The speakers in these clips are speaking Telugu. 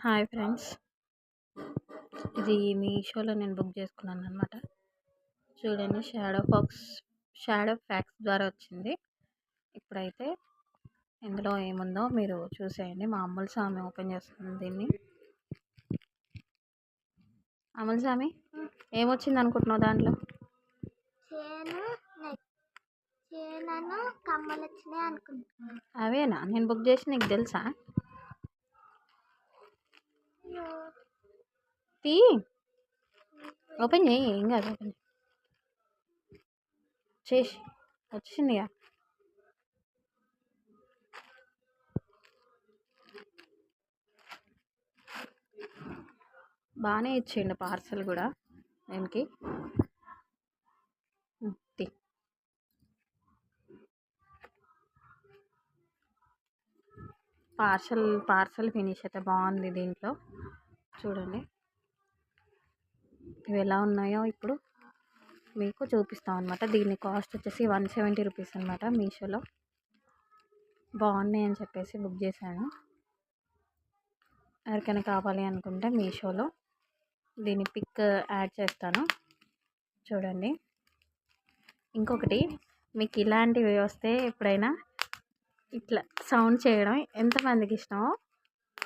హాయ్ ఫ్రెండ్స్, ఇది మీషోలో నేను బుక్ చేసుకున్నాను అనమాట. చూడండి, షాడో ఫ్యాక్స్ ద్వారా వచ్చింది. ఇప్పుడైతే ఇందులో ఏముందో మీరు చూసేయండి. మా అమ్ముల స్వామి ఓపెన్ చేస్తుంది దీన్ని. అమ్ముల స్వామి, ఏమొచ్చింది అనుకుంటున్నావు దాంట్లో? అవేనా నేను బుక్ చేసి, నీకు తెలుసా? తీ ఓపెన్ చేయి, ఏం కాదు, ఓపెన్ చేసి వచ్చిందిగా. బాగానే ఇచ్చిండు పార్సల్ కూడా దీనికి. పార్సల్ ఫినిష్ అయితే బాగుంది. దీంట్లో చూడండి ఇవి ఎలా ఉన్నాయో ఇప్పుడు మీకు చూపిస్తాం అనమాట. దీని కాస్ట్ వచ్చేసి 170 రూపీస్ అనమాట. మీషోలో బాగున్నాయి అని చెప్పేసి బుక్ చేశాను. ఎవరికైనా కావాలి అనుకుంటే మీషోలో దీని పిక్ యాడ్ చేస్తాను, చూడండి. ఇంకొకటి, మీకు ఇలాంటివి వస్తే ఎప్పుడైనా ఇట్లా సౌండ్ చేయడం ఎంతమందికి ఇష్టమో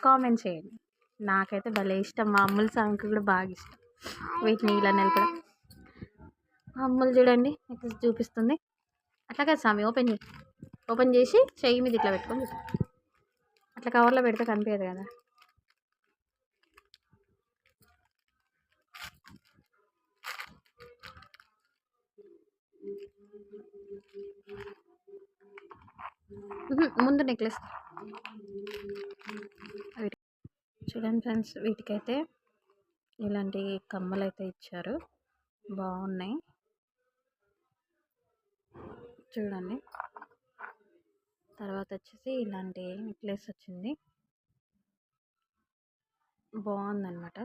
కామెంట్ చేయండి. నాకైతే భలే ఇష్టం. మా అమ్ముల సాంగ్కి కూడా బాగా ఇష్టం వీటిని ఇలా నిలపడం. అమ్ములు చూడండి మీకు చూపిస్తుంది. అట్లా కదా స్వామి, ఓపెన్ చేసి చెయ్యి మీద ఇట్లా పెట్టుకొని అట్లా కవర్లో పెడితే కనిపించదు కదా. ముందు నెక్లెస్ చూడండి ఫ్రెండ్స్, వీటికైతే ఇలాంటి కమ్మలు అయితే ఇచ్చారు, బాగున్నాయి చూడండి. తర్వాత వచ్చేసి ఇలాంటి నెక్లెస్ వచ్చింది, బాగుందన్నమాట.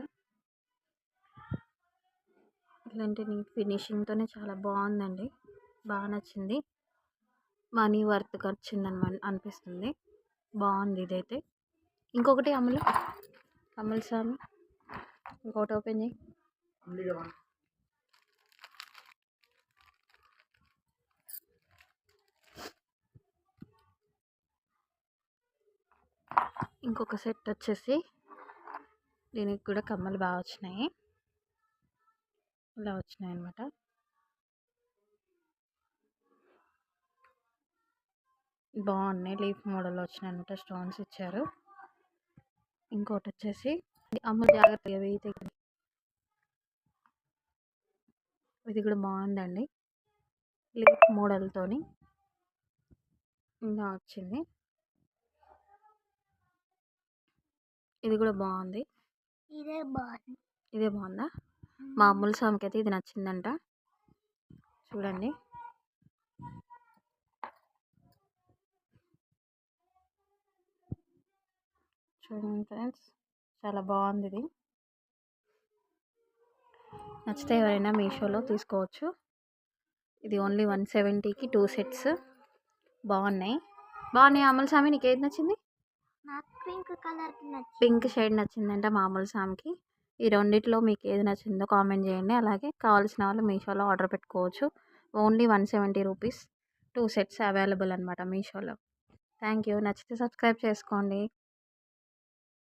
ఇలాంటి ఫినిషింగ్తోనే చాలా బాగుందండి, బాగా నచ్చింది. మనీ వర్త్కి వచ్చిందనమాట అనిపిస్తుంది, బాగుంది ఇదైతే. ఇంకొకటి అమ్ముల స్వామి, ఇంకోటి ఓపెన్ చేయి. ఇంకొక సెట్ వచ్చేసి దీనికి కూడా కమ్మలు బాగా వచ్చినాయి, ఇలా వచ్చినాయి అన్నమాట. బాగున్నాయి, లీఫ్ మోడల్ వచ్చినాయి అనమాట, స్టోన్స్ ఇచ్చారు. ఇంకోటి వచ్చేసి అమ్మ జాగ్రత్తగా వేయితే, ఇది కూడా బాగుందండి, లీఫ్ మోడల్తోని ఇలా వచ్చింది. ఇది కూడా బాగుంది, ఇదే బాగుందా? మా అమ్ముల స్వామికి అయితే ఇది నచ్చిందంట, చూడండి. చూడండి ఫ్రెండ్స్, చాలా బాగుంది ఇది. నచ్చితే ఎవరైనా మీషోలో తీసుకోవచ్చు. ఇది ఓన్లీ 170కి 2 సెట్స్. బాగున్నాయి అమ్ముల స్వామి, నీకు ఏది నచ్చింది? పింక్ షేడ్ నచ్చిందంట మా అమ్ముల స్వామికి. ఈ రెండిట్లో మీకు ఏది నచ్చిందో కామెంట్ చేయండి. అలాగే కావాల్సిన వాళ్ళు మీషోలో ఆర్డర్ పెట్టుకోవచ్చు. ఓన్లీ 170 రూపీస్ 2 సెట్స్ అవైలబుల్ అనమాట మీషోలో. Thank you. నచ్చితే సబ్స్క్రైబ్ చేసుకోండి.